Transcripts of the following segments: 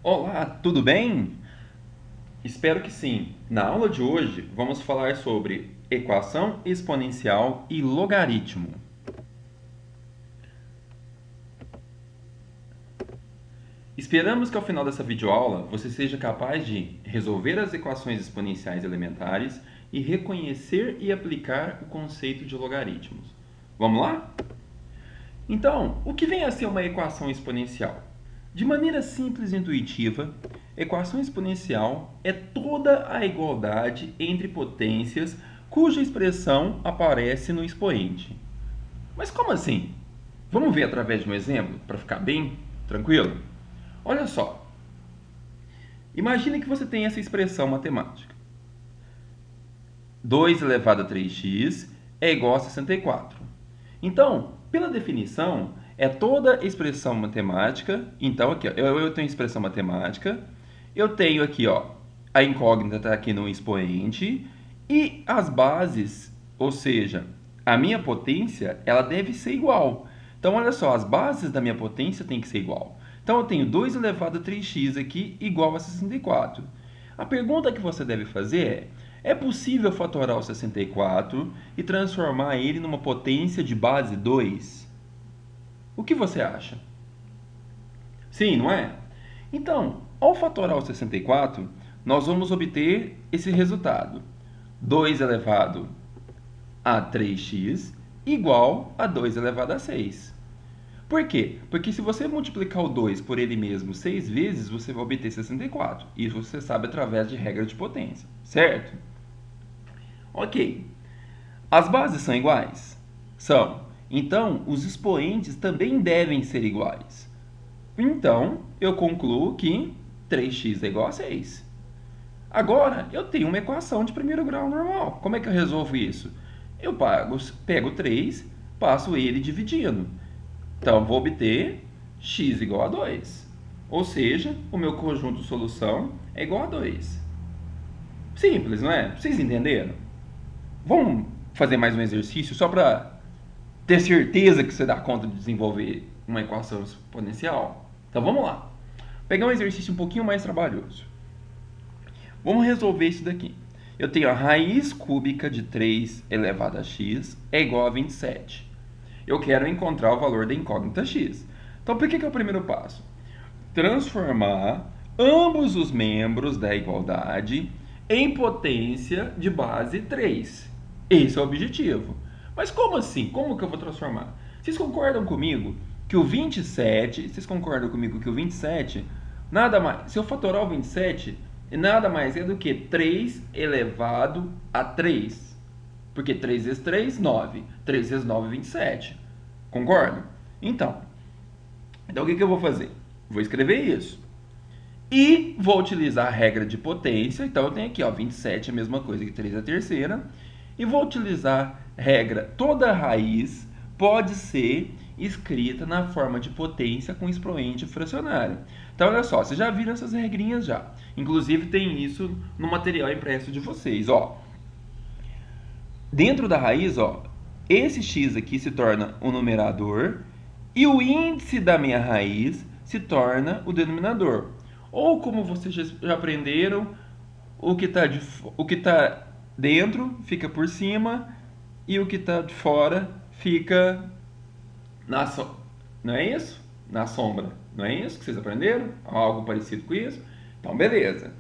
Olá, tudo bem? Espero que sim. Na aula de hoje, vamos falar sobre equação exponencial e logaritmo. Esperamos que ao final dessa videoaula você seja capaz de resolver as equações exponenciais elementares e reconhecer e aplicar o conceito de logaritmos. Vamos lá? Então, o que vem a ser uma equação exponencial? De maneira simples e intuitiva, equação exponencial é toda a igualdade entre potências cuja expressão aparece no expoente. Mas como assim? Vamos ver através de um exemplo para ficar bem tranquilo? Olha só. Imagine que você tem essa expressão matemática. 2 elevado a 3x é igual a 64. Então, pela definição, é toda expressão matemática. Então, aqui, ó, eu tenho expressão matemática, eu tenho aqui, ó, a incógnita está aqui no expoente, e as bases, ou seja, a minha potência, ela deve ser igual. Então, olha só, as bases da minha potência têm que ser igual. Então, eu tenho 2 elevado a 3x aqui igual a 64. A pergunta que você deve fazer é possível fatorar o 64 e transformar ele numa potência de base 2? O que você acha? Sim, não é? Então, ao fatorar o 64, nós vamos obter esse resultado. 2 elevado a 3x igual a 2 elevado a 6. Por quê? Porque se você multiplicar o 2 por ele mesmo 6 vezes, você vai obter 64. Isso você sabe através de regra de potência, certo? Ok. As bases são iguais? São. Então, os expoentes também devem ser iguais. Então, eu concluo que 3x é igual a 6. Agora, eu tenho uma equação de primeiro grau normal. Como é que eu resolvo isso? Eu pego 3, passo ele dividindo. Então, vou obter x igual a 2. Ou seja, o meu conjunto de solução é igual a 2. Simples, não é? Vocês entenderam? Vamos fazer mais um exercício só para ter certeza que você dá conta de desenvolver uma equação exponencial? Então vamos lá. Pegar um exercício um pouquinho mais trabalhoso. Vamos resolver isso daqui. Eu tenho a raiz cúbica de 3 elevado a x é igual a 27. Eu quero encontrar o valor da incógnita x. Então, por que é o primeiro passo? Transformar ambos os membros da igualdade em potência de base 3. Esse é o objetivo. Mas como assim? Como que eu vou transformar? Vocês concordam comigo que o 27, vocês concordam comigo que o 27, nada mais, se eu fatorar o 27, nada mais é do que 3 elevado a 3. Porque 3 vezes 3, 9. 3 vezes 9, 27. Concorda? Então o que eu vou fazer? Vou escrever isso. E vou utilizar a regra de potência. Então eu tenho aqui, ó, 27 é a mesma coisa que 3 a terceira. E vou utilizar regra, toda raiz pode ser escrita na forma de potência com expoente fracionário. Então olha só, vocês já viram essas regrinhas já. Inclusive tem isso no material impresso de vocês, ó. Dentro da raiz, ó, esse x aqui se torna o numerador e o índice da minha raiz se torna o denominador. Ou como vocês já aprenderam, o que está dentro fica por cima e o que está de fora fica na sombra. Não é isso? Na sombra. Não é isso que vocês aprenderam? Algo parecido com isso? Então, beleza.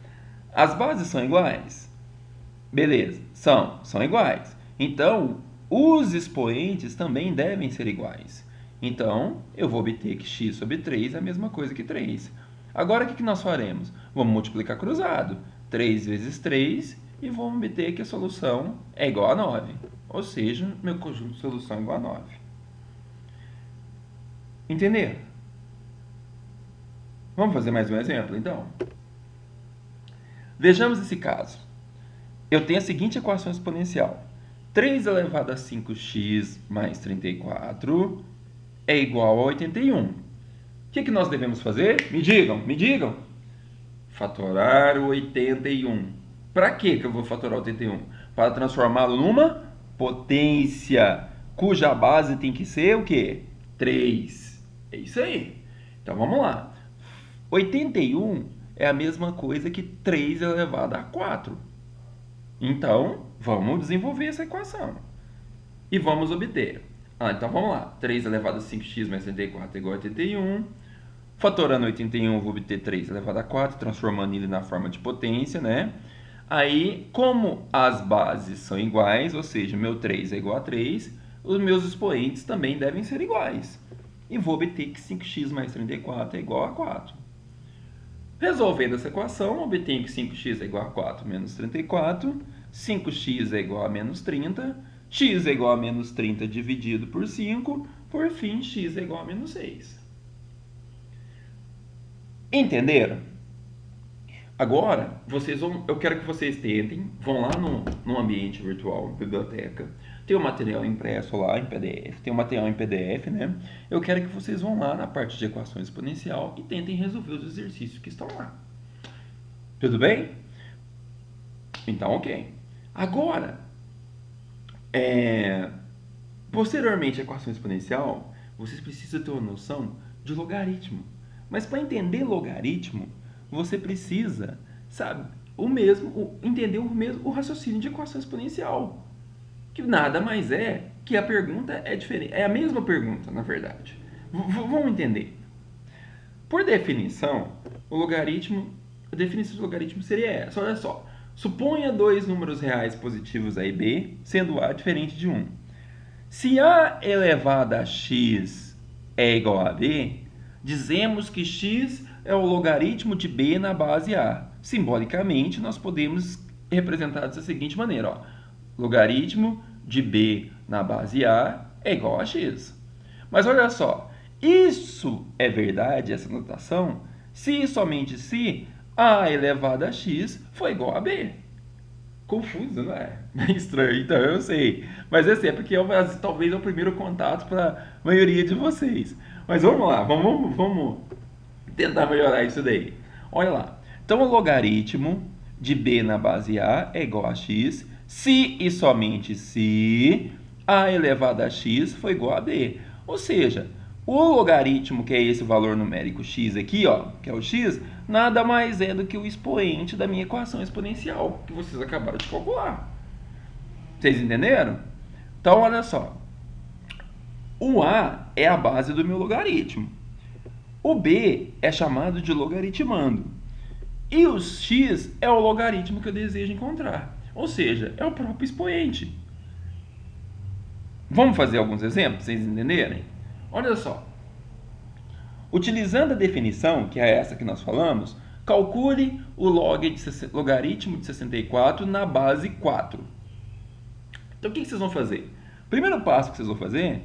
As bases são iguais? Beleza. São iguais. Então, os expoentes também devem ser iguais. Então, eu vou obter que x sobre 3 é a mesma coisa que 3. Agora, o que nós faremos? Vamos multiplicar cruzado. 3 vezes 3 e vamos obter que a solução é igual a 9. Ou seja, meu conjunto de solução é igual a 9. Entenderam? Vamos fazer mais um exemplo, então? Vejamos esse caso. Eu tenho a seguinte equação exponencial. 3 elevado a 5x mais 34 é igual a 81. O que nós devemos fazer? Me digam, me digam. Fatorar o 81. Para que eu vou fatorar o 81? Para transformá-lo numa potência, cuja base tem que ser o quê? 3. É isso aí. Então vamos lá. 81 é a mesma coisa que 3 elevado a 4. Então, vamos desenvolver essa equação. E vamos obter. Então vamos lá. 3 elevado a 5x mais 34 é igual a 81. Fatorando 81, eu vou obter 3 elevado a 4, transformando ele na forma de potência, né? Aí, como as bases são iguais, ou seja, meu 3 é igual a 3, os meus expoentes também devem ser iguais. E vou obter que 5x mais 34 é igual a 4. Resolvendo essa equação, obtenho que 5x é igual a 4 menos 34, 5x é igual a menos 30, x é igual a menos 30 dividido por 5, por fim, x é igual a menos 6. Entenderam? Agora, eu quero que vocês tentem, vão lá no ambiente virtual, biblioteca, tem o material impresso lá em PDF, tem o material em PDF, né? Eu quero que vocês vão lá na parte de equação exponencial e tentem resolver os exercícios que estão lá. Tudo bem? Então, ok. Agora, posteriormente à equação exponencial, vocês precisam ter uma noção de logaritmo. Mas para entender logaritmo, você precisa, sabe, entender o raciocínio de equação exponencial. Que nada mais é que a pergunta é diferente. É a mesma pergunta, na verdade. Vamos entender. Por definição, a definição de logaritmo seria essa. Olha só. Suponha dois números reais positivos A e B, sendo A diferente de 1. Se A elevado a x é igual a B, dizemos que x é o logaritmo de B na base A. Simbolicamente, nós podemos representar dessa seguinte maneira. Ó. Logaritmo de B na base A é igual a x. Mas olha só, isso é verdade, essa notação, se e somente se A elevado a x for igual a B. Confuso, não é? É estranho, então eu sei. Mas é porque talvez é o primeiro contato para a maioria de vocês. Mas vamos lá, vamos tentar melhorar isso daí. Olha lá. Então, o logaritmo de B na base A é igual a x se e somente se A elevado a x for igual a B. Ou seja, o logaritmo, que é esse valor numérico x aqui, ó, que é o x, nada mais é do que o expoente da minha equação exponencial, que vocês acabaram de calcular. Vocês entenderam? Então, olha só. O A é a base do meu logaritmo. O B é chamado de logaritmando. E o x é o logaritmo que eu desejo encontrar. Ou seja, é o próprio expoente. Vamos fazer alguns exemplos para vocês entenderem? Olha só. Utilizando a definição, que é essa que nós falamos, calcule o logaritmo de 64 na base 4. Então, o que vocês vão fazer? O primeiro passo que vocês vão fazer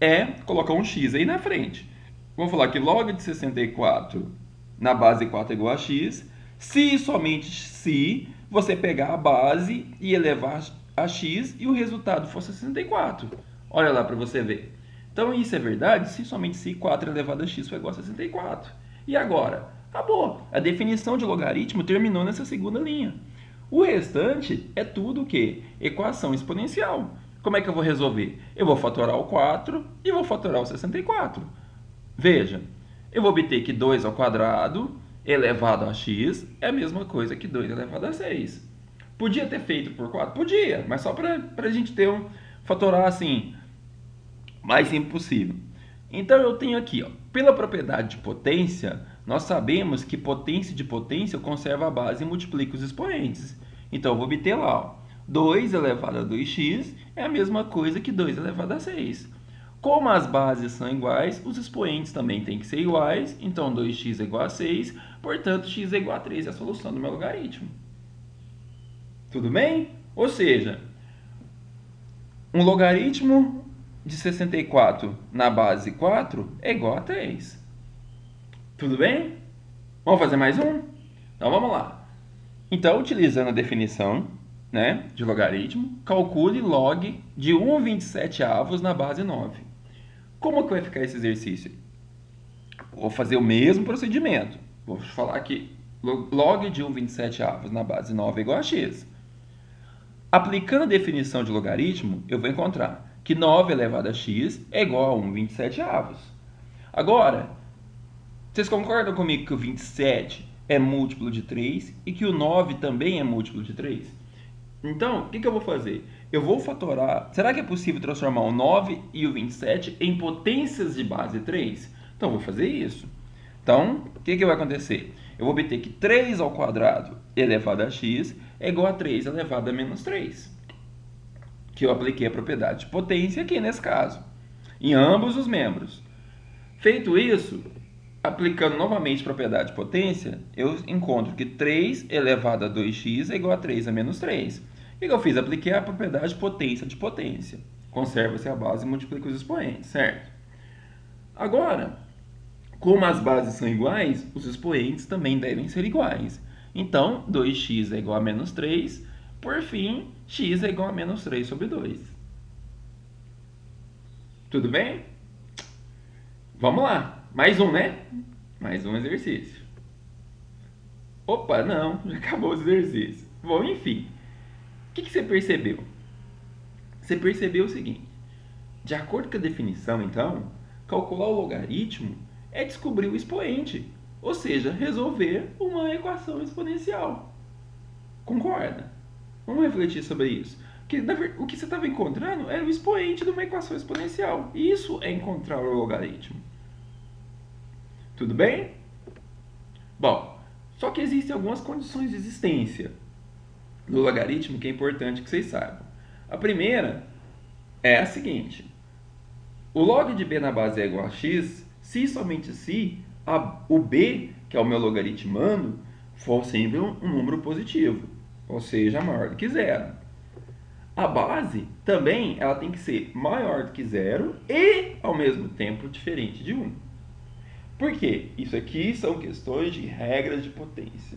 é colocar um x aí na frente. Vamos falar que log de 64 na base 4 é igual a x, se e somente se você pegar a base e elevar a x e o resultado for 64. Olha lá para você ver. Então, isso é verdade se somente se 4 elevado a x for igual a 64. E agora? Acabou. A definição de logaritmo terminou nessa segunda linha. O restante é tudo o quê? Equação exponencial. Como é que eu vou resolver? Eu vou fatorar o 4 e vou fatorar o 64. Veja, eu vou obter que 2 ao quadrado elevado a x é a mesma coisa que 2 elevado a 6. Podia ter feito por 4? Podia, mas só para a gente ter fatorar assim, mais simples possível. Então eu tenho aqui, ó, pela propriedade de potência, nós sabemos que potência de potência conserva a base e multiplica os expoentes. Então eu vou obter lá, ó, 2 elevado a 2x é a mesma coisa que 2 elevado a 6. Como as bases são iguais, os expoentes também têm que ser iguais. Então 2x é igual a 6, portanto x é igual a 3, é a solução do meu logaritmo. Tudo bem? Ou seja, um logaritmo de 64 na base 4 é igual a 3. Tudo bem? Vamos fazer mais um? Então vamos lá. Então, utilizando a definição, né, de logaritmo, calcule log de 1/27 na base 9. Como que vai ficar esse exercício? Vou fazer o mesmo procedimento. Vou falar que log de 1/27 na base 9 é igual a x. Aplicando a definição de logaritmo, eu vou encontrar que 9 elevado a x é igual a 1/27. Agora, Vocês concordam comigo que o 27 é múltiplo de 3 e que o 9 também é múltiplo de 3? Então, o que eu vou fazer? Eu vou fatorar. Será que é possível transformar o 9 e o 27 em potências de base 3? Então, eu vou fazer isso. Então, o que vai acontecer? Eu vou obter que 3 ao quadrado elevado a x é igual a 3 elevado a menos 3. Que eu apliquei a propriedade de potência aqui nesse caso, em ambos os membros. Feito isso, aplicando novamente a propriedade de potência, eu encontro que 3 elevado a 2x é igual a 3 a menos 3. O que eu fiz? Apliquei a propriedade de potência de potência. Conserva-se a base e multiplica os expoentes, certo? Agora, como as bases são iguais, os expoentes também devem ser iguais. Então, 2x é igual a menos 3. Por fim, x é igual a menos 3 sobre 2. Tudo bem? Vamos lá. Mais um, né? Mais um exercício. Opa, não. Já acabou o exercício. Bom, enfim. O que você percebeu? Você percebeu o seguinte. De acordo com a definição, então, calcular o logaritmo é descobrir o expoente. Ou seja, resolver uma equação exponencial. Concorda? Vamos refletir sobre isso. Porque, o que você estava encontrando era o expoente de uma equação exponencial. Isso é encontrar o logaritmo. Tudo bem? Bom, só que existem algumas condições de existência do logaritmo que é importante que vocês saibam. A primeira é a seguinte. O log de b na base é igual a x se somente se o b, que é o meu logaritmando, for sempre um número positivo, ou seja, maior do que zero. A base também ela tem que ser maior do que zero e, ao mesmo tempo, diferente de 1. Por quê? Isso aqui são questões de regras de potência.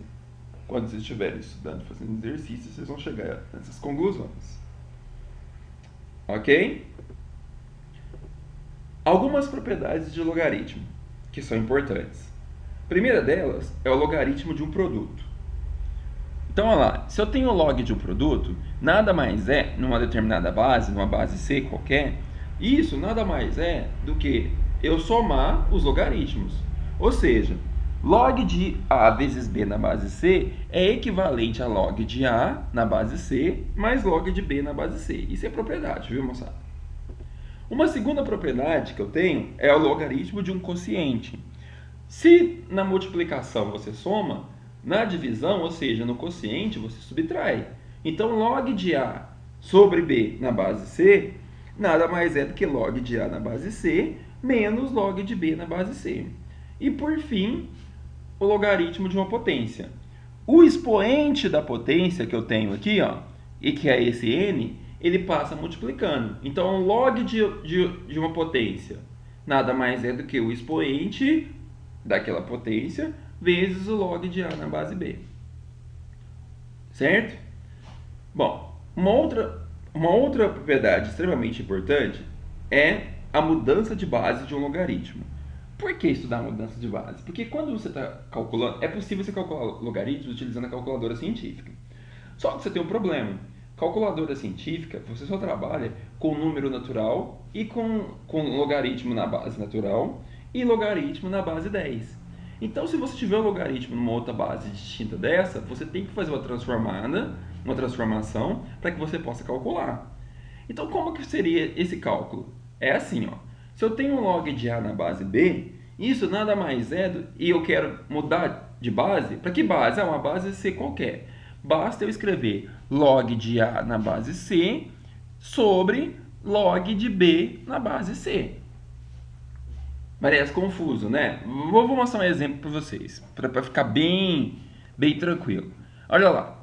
Quando vocês estiverem estudando, fazendo exercício, vocês vão chegar nessas conclusões. Ok? Algumas propriedades de logaritmo que são importantes. A primeira delas é o logaritmo de um produto. Então, olha lá, se eu tenho o log de um produto, nada mais é, numa determinada base, numa base C qualquer, isso nada mais é do que eu somar os logaritmos. Ou seja, log de A vezes B na base C é equivalente a log de A na base C mais log de B na base C. Isso é propriedade, viu, moçada? Uma segunda propriedade que eu tenho é o logaritmo de um quociente. Se na multiplicação você soma, na divisão, ou seja, no quociente, você subtrai. Então, log de A sobre B na base C nada mais é do que log de A na base C menos log de B na base C. E, por fim, o logaritmo de uma potência. O expoente da potência que eu tenho aqui, ó, e que é esse n, ele passa multiplicando. Então, log de uma potência nada mais é do que o expoente daquela potência vezes o log de A na base B. Certo? Bom, uma outra propriedade extremamente importante é a mudança de base de um logaritmo. Por que estudar a mudança de base? Porque quando você está calculando, é possível você calcular logaritmos utilizando a calculadora científica. Só que você tem um problema. Calculadora científica, você só trabalha com número natural e com logaritmo na base natural e logaritmo na base 10. Então, se você tiver um logaritmo numa outra base distinta dessa, você tem que fazer uma transformação para que você possa calcular. Então, como que seria esse cálculo? É assim, ó. Se eu tenho um log de A na base B, isso nada mais é e eu quero mudar de base, para que base? Uma base C qualquer. Basta eu escrever log de A na base C sobre log de B na base C. Parece confuso, né? Vou mostrar um exemplo para vocês, para ficar bem tranquilo. Olha lá.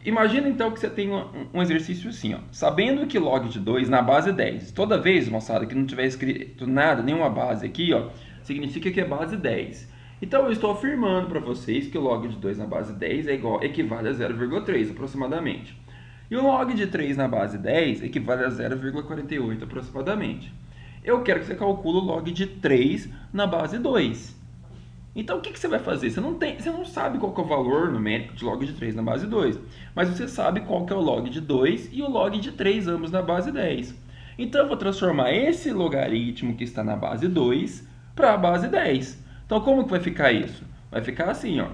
Imagina então que você tem um exercício assim, ó. Sabendo que log de 2 na base 10, toda vez, moçada, que não tiver escrito nada, nenhuma base aqui, ó, significa que é base 10. Então eu estou afirmando para vocês que o log de 2 na base 10 equivale a 0,3 aproximadamente. E o log de 3 na base 10 equivale a 0,48 aproximadamente. Eu quero que você calcule o log de 3 na base 2. Então, o que você vai fazer? Você não sabe qual que é o valor numérico de log de 3 na base 2, mas você sabe qual que é o log de 2 e o log de 3, ambos na base 10. Então, eu vou transformar esse logaritmo que está na base 2 para a base 10. Então, como que vai ficar isso? Vai ficar assim, ó.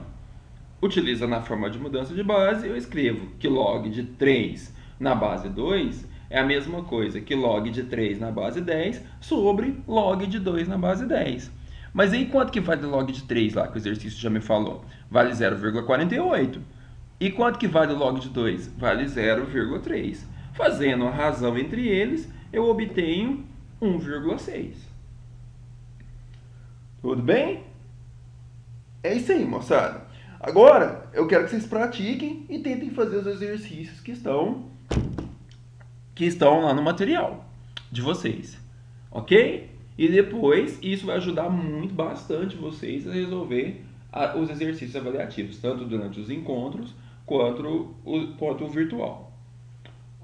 Utilizando a forma de mudança de base, eu escrevo que log de 3 na base 2 é a mesma coisa que log de 3 na base 10 sobre log de 2 na base 10. Mas aí quanto que vale log de 3 lá, que o exercício já me falou? Vale 0,48. E quanto que vale log de 2? Vale 0,3. Fazendo a razão entre eles, eu obtenho 1,6. Tudo bem? É isso aí, moçada. Agora, eu quero que vocês pratiquem e tentem fazer os exercícios que estão lá no material de vocês, ok? E depois, isso vai ajudar muito, bastante vocês a resolver os exercícios avaliativos, tanto durante os encontros quanto o virtual,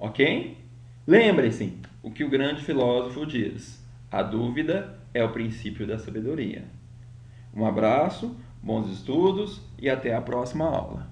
ok? Lembrem-se o que o grande filósofo diz: a dúvida é o princípio da sabedoria. Um abraço, bons estudos e até a próxima aula.